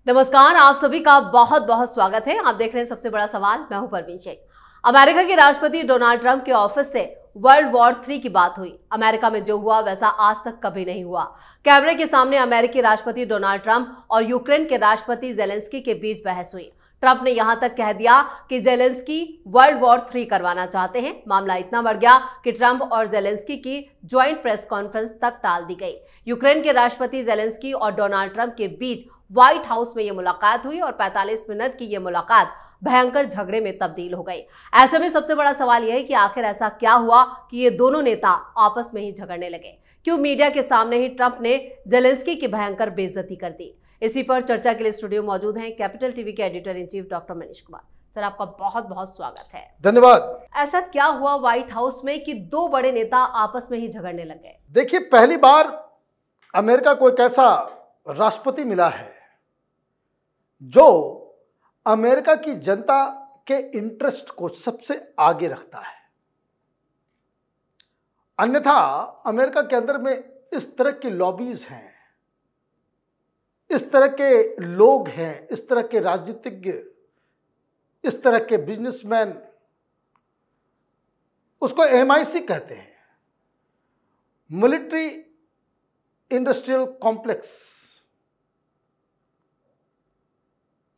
नमस्कार, आप सभी का बहुत बहुत स्वागत है। आप देख रहे हैं सबसे बड़ा सवाल। मैं हूं परवीन शेख। अमेरिका के राष्ट्रपति डोनाल्ड ट्रंप के ऑफिस से वर्ल्ड वॉर 3 की बात हुई। अमेरिका में जो हुआ वैसा आज तक कभी नहीं हुआ। कैमरे के सामने अमेरिकी राष्ट्रपति डोनाल्ड ट्रंप और यूक्रेन के राष्ट्रपति जेलेंस्की के बीच बहस हुई। ट्रंप ने यहां तक कह दिया कि जेलेंस्की वर्ल्ड वॉर 3 करवाना चाहते हैं। मामला इतना बढ़ गया कि ट्रंप और जेलेंस्की की ज्वाइंट प्रेस कॉन्फ्रेंस तक टाल दी गई। यूक्रेन के राष्ट्रपति जेलेंस्की और डोनाल्ड ट्रंप के बीच व्हाइट हाउस में यह मुलाकात हुई और 45 मिनट की यह मुलाकात भयंकर झगड़े में तब्दील हो गई। ऐसे में सबसे बड़ा सवाल यह है कि आखिर ऐसा क्या हुआ कि ये दोनों नेता आपस में ही झगड़ने लगे। क्यों मीडिया के सामने ही ट्रंप ने जेलेंस्की की भयंकर बेइज्जती कर दी। इसी पर चर्चा के लिए स्टूडियो मौजूद हैं कैपिटल टीवी के editor in chief doctor Manish Kumar. Sir, आपका बहुत बहुत स्वागत है। धन्यवाद। ऐसा क्या हुआ व्हाइट हाउस में कि दो बड़े नेता आपस में ही झगड़ने लगे? देखिए, पहली बार अमेरिका को एक ऐसा राष्ट्रपति मिला है जो अमेरिका की जनता के इंटरेस्ट को सबसे आगे रखता है। अन्यथा अमेरिका के अंदर में इस तरह की लॉबीज हैं, इस तरह के लोग हैं, इस तरह के राजनीतिज्ञ, इस तरह के बिजनेसमैन, उसको MIC कहते हैं, मिलिट्री इंडस्ट्रियल कॉम्प्लेक्स।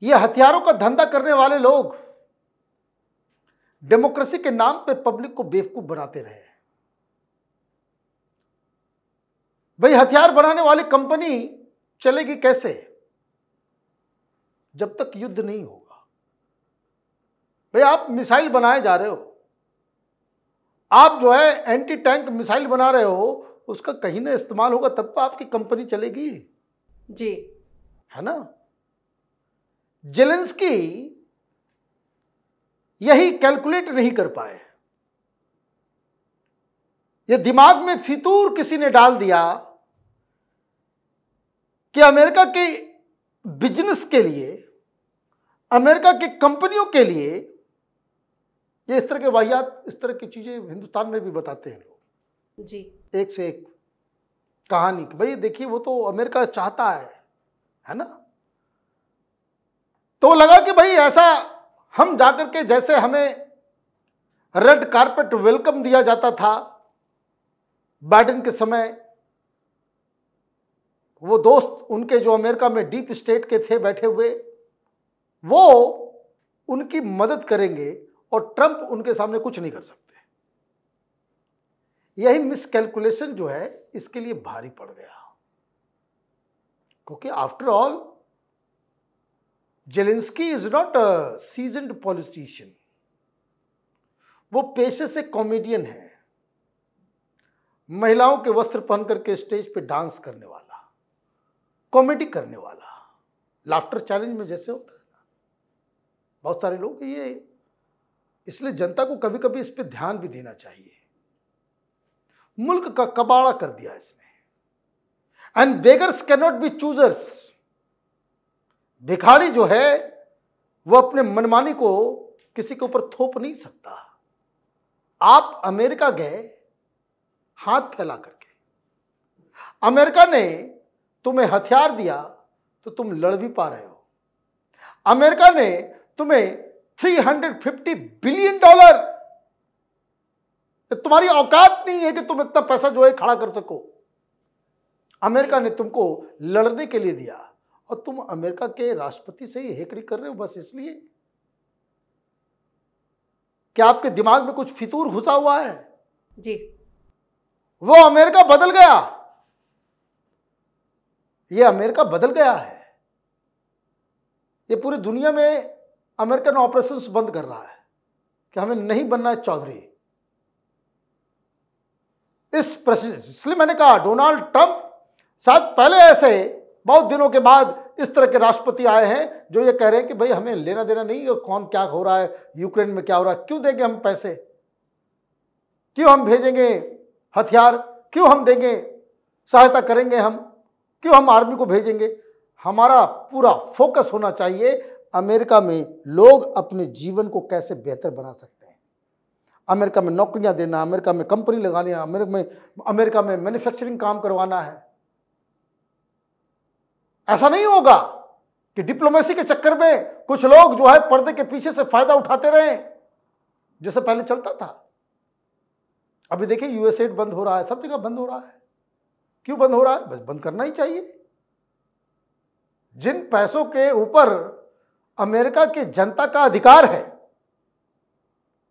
ये हथियारों का धंधा करने वाले लोग डेमोक्रेसी के नाम पे पब्लिक को बेवकूफ बनाते रहे। भाई, हथियार बनाने वाली कंपनी चलेगी कैसे जब तक युद्ध नहीं होगा? भाई, आप मिसाइल बनाए जा रहे हो, आप जो है एंटी टैंक मिसाइल बना रहे हो, उसका कहीं ना इस्तेमाल होगा तब तो आपकी कंपनी चलेगी जी, है ना। जेलेंस्की यही कैलकुलेट नहीं कर पाए। ये दिमाग में फितूर किसी ने डाल दिया कि अमेरिका के बिजनेस के लिए, अमेरिका की कंपनियों के लिए ये इस तरह के वाहियात, इस तरह की चीजें हिंदुस्तान में भी बताते हैं लोग जी, एक से एक कहानी। भाई देखिए, वो तो अमेरिका चाहता है ना। तो लगा कि भाई ऐसा हम जाकर के, जैसे हमें रेड कारपेट वेलकम दिया जाता था बाइडेन के समय, वो दोस्त उनके जो अमेरिका में डीप स्टेट के थे बैठे हुए, वो उनकी मदद करेंगे और ट्रंप उनके सामने कुछ नहीं कर सकते। यही मिसकैलकुलेशन जो है इसके लिए भारी पड़ गया, क्योंकि after all Zelensky is not a seasoned politician. वो पेशे से कॉमेडियन है, महिलाओं के वस्त्र पहन करके स्टेज पे डांस करने वाला, कॉमेडी करने वाला, लाफ्टर चैलेंज में जैसे होता है ना, बहुत सारे लोग ये, इसलिए जनता को कभी कभी इस पे ध्यान भी देना चाहिए। मुल्क का कबाड़ा कर दिया इसने। And beggars can not be choosers. भिखारी जो है वो अपने मनमानी को किसी के ऊपर थोप नहीं सकता। आप अमेरिका गए हाथ फैला करके, अमेरिका ने तुम्हें हथियार दिया तो तुम लड़ भी पा रहे हो। अमेरिका ने तुम्हें $350 बिलियन, तुम्हारी औकात नहीं है कि तुम इतना पैसा जो है खड़ा कर सको। अमेरिका ने तुमको लड़ने के लिए दिया और तुम अमेरिका के राष्ट्रपति से ही हेकड़ी कर रहे हो बस इसलिए कि आपके दिमाग में कुछ फितूर घुसा हुआ है जी। वो अमेरिका बदल गया। ये अमेरिका बदल गया है। ये पूरी दुनिया में अमेरिकन ऑपरेशंस बंद कर रहा है कि हमें नहीं बनना है चौधरी। इसलिए मैंने कहा डोनाल्ड ट्रंप शायद पहले ऐसे बहुत दिनों के बाद इस तरह के राष्ट्रपति आए हैं जो ये कह रहे हैं कि भाई हमें लेना देना नहीं है कौन क्या हो रहा है, यूक्रेन में क्या हो रहा है, क्यों देंगे हम पैसे, क्यों हम भेजेंगे हथियार, क्यों हम देंगे, सहायता करेंगे हम, क्यों हम आर्मी को भेजेंगे। हमारा पूरा फोकस होना चाहिए अमेरिका में लोग अपने जीवन को कैसे बेहतर बना सकते हैं, अमेरिका में नौकरियां देना, अमेरिका में कंपनी लगानी है, अमेरिका में मैन्युफैक्चरिंग काम करवाना है। ऐसा नहीं होगा कि डिप्लोमेसी के चक्कर में कुछ लोग जो है पर्दे के पीछे से फायदा उठाते रहे, जैसे पहले चलता था। अभी देखिए यूएसएड बंद हो रहा है, सब जगह बंद हो रहा है। क्यों बंद हो रहा है? बस बंद करना ही चाहिए। जिन पैसों के ऊपर अमेरिका की जनता का अधिकार है,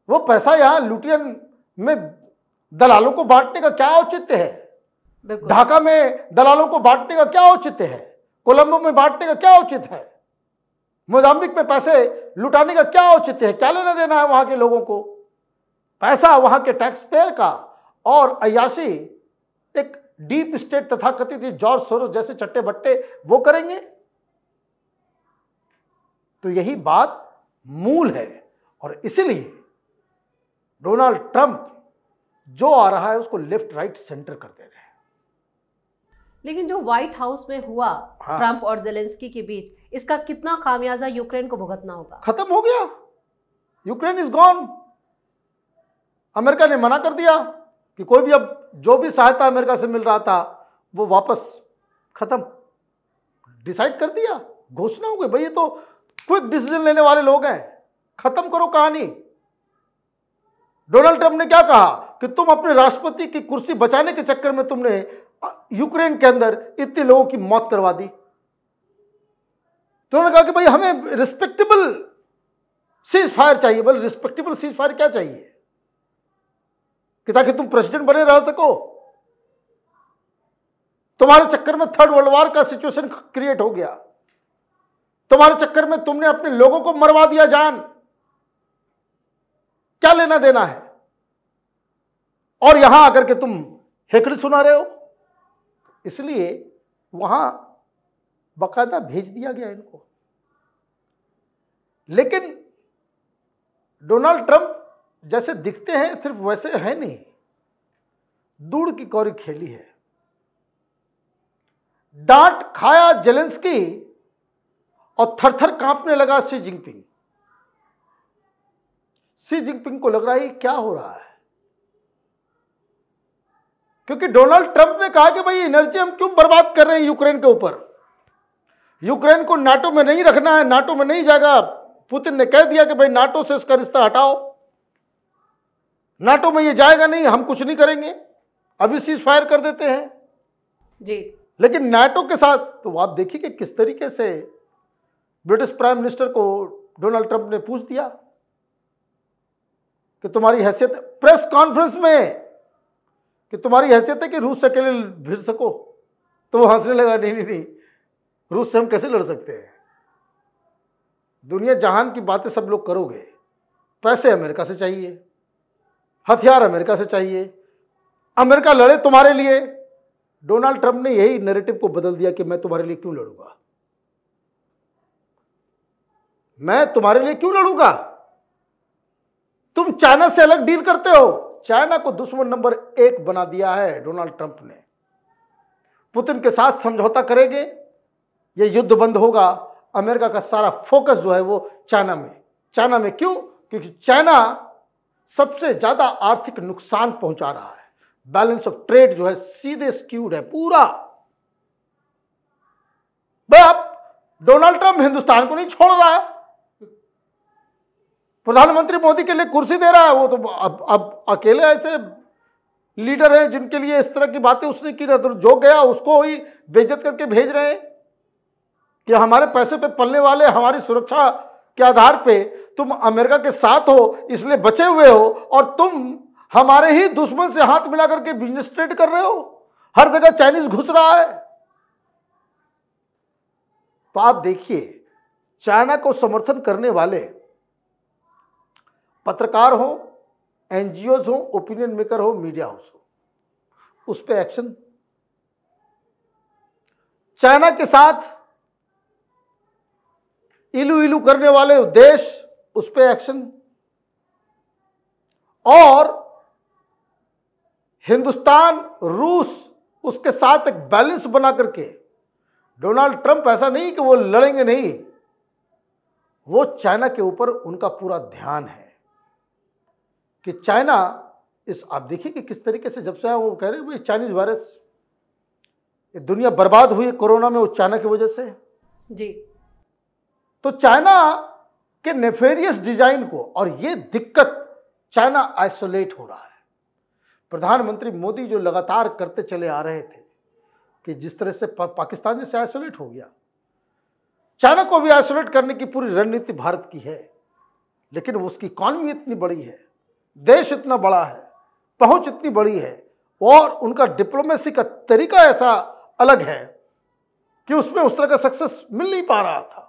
वो पैसा यहां लुटियन में दलालों को बांटने का क्या औचित्य है? ढाका में दलालों को बांटने का क्या औचित्य है? कोलंबो में बांटने का क्या औचित्य है? मोजाम्बिक में पैसे लुटाने का क्या औचित्य है? क्या लेना देना है वहां के लोगों को? पैसा वहां के टैक्स पेयर का, और अय्याशी एक डीप स्टेट तथा कथित जॉर्ज सोरोस जैसे चट्टे बट्टे वो करेंगे। तो यही बात मूल है, और इसीलिए डोनाल्ड ट्रंप जो आ रहा है उसको लेफ्ट राइट सेंटर कर दे रहे हैं। लेकिन जो व्हाइट हाउस में हुआ ट्रंप और जेलेंस्की के बीच, इसका कितना खामियाजा यूक्रेन को भुगतना होगा? खत्म हो गया, यूक्रेन इज गॉन। अमेरिका ने मना कर दिया कि कोई भी अब जो भी सहायता अमेरिका से मिल रहा था वो वापस खत्म, डिसाइड कर दिया, घोषणा हो गई। भाई ये तो क्विक डिसीजन लेने वाले लोग हैं, खत्म करो कहानी। डोनाल्ड ट्रंप ने क्या कहा कि तुम अपने राष्ट्रपति की कुर्सी बचाने के चक्कर में तुमने यूक्रेन के अंदर इतने लोगों की मौत करवा दी। तो उन्होंने कहा कि भाई हमें रिस्पेक्टेबल सीज फायर चाहिए। बोले रिस्पेक्टेबल सीज फायर क्या चाहिए? कि ताकि तुम प्रेसिडेंट बने रह सको। तुम्हारे चक्कर में थर्ड वर्ल्ड वॉर का सिचुएशन क्रिएट हो गया, तुम्हारे चक्कर में तुमने अपने लोगों को मरवा दिया जान, क्या लेना देना है? और यहां आकर के तुम हेकड़ी सुना रहे हो। इसलिए वहां बाकायदा भेज दिया गया इनको। लेकिन डोनाल्ड ट्रंप जैसे दिखते हैं सिर्फ वैसे है नहीं, दूर की कौड़ी खेली है। डांट खाया जेलेंस्की और थरथर कांपने लगा शी जिनपिंग। शी जिनपिंग को लग रहा है क्या हो रहा है, क्योंकि डोनाल्ड ट्रंप ने कहा कि भाई एनर्जी हम क्यों बर्बाद कर रहे हैं यूक्रेन के ऊपर। यूक्रेन को नाटो में नहीं रखना है, नाटो में नहीं जाएगा। पुतिन ने कह दिया कि भाई नाटो से उसका रिश्ता हटाओ, नाटो में ये जाएगा नहीं, हम कुछ नहीं करेंगे, अभी सीज फायर कर देते हैं जी। लेकिन नाटो के साथ तो आप देखिए कि किस तरीके से ब्रिटिश प्राइम मिनिस्टर को डोनाल्ड ट्रंप ने पूछ दिया कि तुम्हारी हैसियत, प्रेस कॉन्फ्रेंस में, कि तुम्हारी हैसियत है कि रूस से अकेले भिड़ सको। तो वो हंसने लगा, नहीं नहीं नहीं, रूस से हम कैसे लड़ सकते हैं? दुनिया जहान की बातें सब लोग करोगे, पैसे अमेरिका से चाहिए, हथियार अमेरिका से चाहिए, अमेरिका लड़े तुम्हारे लिए। डोनाल्ड ट्रंप ने यही नैरेटिव को बदल दिया कि मैं तुम्हारे लिए क्यों लड़ूंगा, मैं तुम्हारे लिए क्यों लड़ूंगा? तुम चाइना से अलग डील करते हो। चाइना को दुश्मन नंबर 1 बना दिया है डोनाल्ड ट्रंप ने। पुतिन के साथ समझौता करेंगे, ये युद्ध बंद होगा। अमेरिका का सारा फोकस जो है वो चाइना में। चाइना में क्यों? क्योंकि चाइना सबसे ज्यादा आर्थिक नुकसान पहुंचा रहा है। बैलेंस ऑफ ट्रेड जो है सीधे स्क्यूड है पूरा। भाई अब डोनाल्ड ट्रंप हिंदुस्तान को नहीं छोड़ रहा है, प्रधानमंत्री मोदी के लिए कुर्सी दे रहा है। वो तो अब अकेले ऐसे लीडर हैं जिनके लिए इस तरह की बातें उसने की ना, तो जो गया उसको ही बेइज्जत करके भेज रहे हैं कि हमारे पैसे पे पलने वाले, हमारी सुरक्षा के आधार पे तुम अमेरिका के साथ हो इसलिए बचे हुए हो, और तुम हमारे ही दुश्मन से हाथ मिला करके बिजनेस ट्रेड कर रहे हो। हर जगह चाइनीज घुस रहा है। तो आप देखिए, चाइना को समर्थन करने वाले पत्रकार हो, एनजीओज हो, ओपिनियन मेकर हो, मीडिया हाउस हो, उस पे एक्शन। चाइना के साथ इलू इलू करने वाले देश, उस पे एक्शन। और हिंदुस्तान, रूस, उसके साथ एक बैलेंस बना करके डोनाल्ड ट्रंप ऐसा नहीं कि वो लड़ेंगे नहीं, वो चाइना के ऊपर उनका पूरा ध्यान है कि चाइना इस, आप देखिए कि किस तरीके से जब से वो कह रहे हैं भाई चाइनीज वायरस, दुनिया बर्बाद हुई कोरोना में, वो चाइना की वजह से। जी। तो चाइना के नेफेरियस डिजाइन को, और ये दिक्कत, चाइना आइसोलेट हो रहा है। प्रधानमंत्री मोदी जो लगातार करते चले आ रहे थे कि जिस तरह से पाकिस्तान जैसे आइसोलेट हो गया, चाइना को भी आइसोलेट करने की पूरी रणनीति भारत की है, लेकिन उसकी इकॉनमी इतनी बड़ी है, देश इतना बड़ा है, पहुंच इतनी बड़ी है, और उनका डिप्लोमेसी का तरीका ऐसा अलग है कि उसमें उस तरह का सक्सेस मिल नहीं पा रहा था।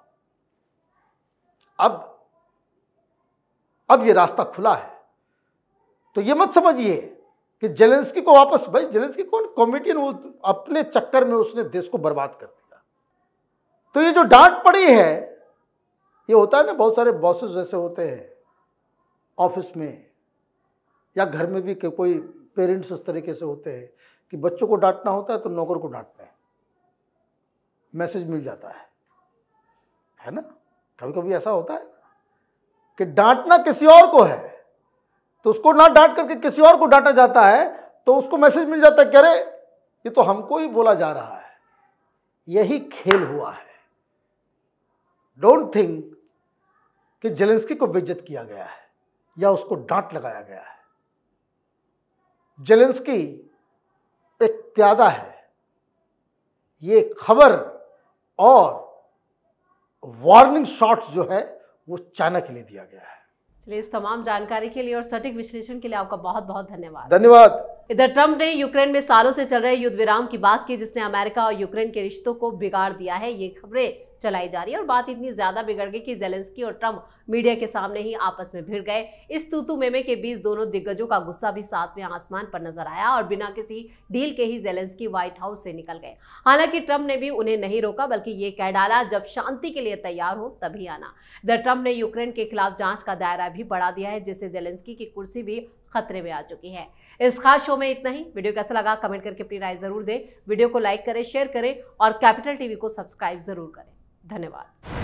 अब ये रास्ता खुला है। तो ये मत समझिए कि जेलेंस्की को वापस, भाई जेलेंस्की कौन कॉमेडियन, वो अपने चक्कर में उसने देश को बर्बाद कर दिया। तो ये जो डांट पड़ी है, ये होता है ना, बहुत सारे बॉसेस ऐसे होते हैं ऑफिस में या घर में भी, कोई पेरेंट्स इस तरीके से होते हैं कि बच्चों को डांटना होता है तो नौकर को डांटते हैं, मैसेज मिल जाता है ना। कभी कभी ऐसा होता है कि डांटना किसी और को है तो उसको ना डांट करके किसी और को डांटा जाता है, तो उसको मैसेज मिल जाता है कि अरे ये तो हमको ही बोला जा रहा है। यही खेल हुआ है। डोंट थिंक कि जेलेंस्की को बेइज्जत किया गया है या उसको डांट लगाया गया है। जेलेंस्की एक प्यादा है। ये खबर और वार्निंग शॉट्स जो है वो चाइना के लिए दिया गया है। इसलिए इस तमाम जानकारी के लिए और सटीक विश्लेषण के लिए आपका बहुत बहुत धन्यवाद। धन्यवाद। इधर ट्रंप ने यूक्रेन में सालों से चल रहे युद्ध विराम की बात की, जिसने अमेरिका और यूक्रेन के रिश्तों को बिगाड़ दिया है। ये खबरें चलाई जा रही है और बात इतनी ज्यादा बिगड़ गई कि जेलेंस्की और ट्रंप मीडिया के सामने ही आपस में भिड़ गए। इस तूतू मेमे के बीच दोनों दिग्गजों का गुस्सा भी सातवें आसमान पर नजर आया और बिना किसी डील के ही जेलेंस्की व्हाइट हाउस से निकल गए। हालांकि ट्रंप ने भी उन्हें नहीं रोका, बल्कि ये कह डाला जब शांति के लिए तैयार हो तभी आना। इधर ट्रंप ने यूक्रेन के खिलाफ जांच का दायरा भी बढ़ा दिया है, जिससे जेलेंस्की की कुर्सी भी खतरे में आ चुकी है। इस खास शो में इतना ही। वीडियो कैसा लगा कमेंट करके अपनी राय जरूर दें। वीडियो को लाइक करें, शेयर करें और कैपिटल टीवी को सब्सक्राइब जरूर करें। धन्यवाद।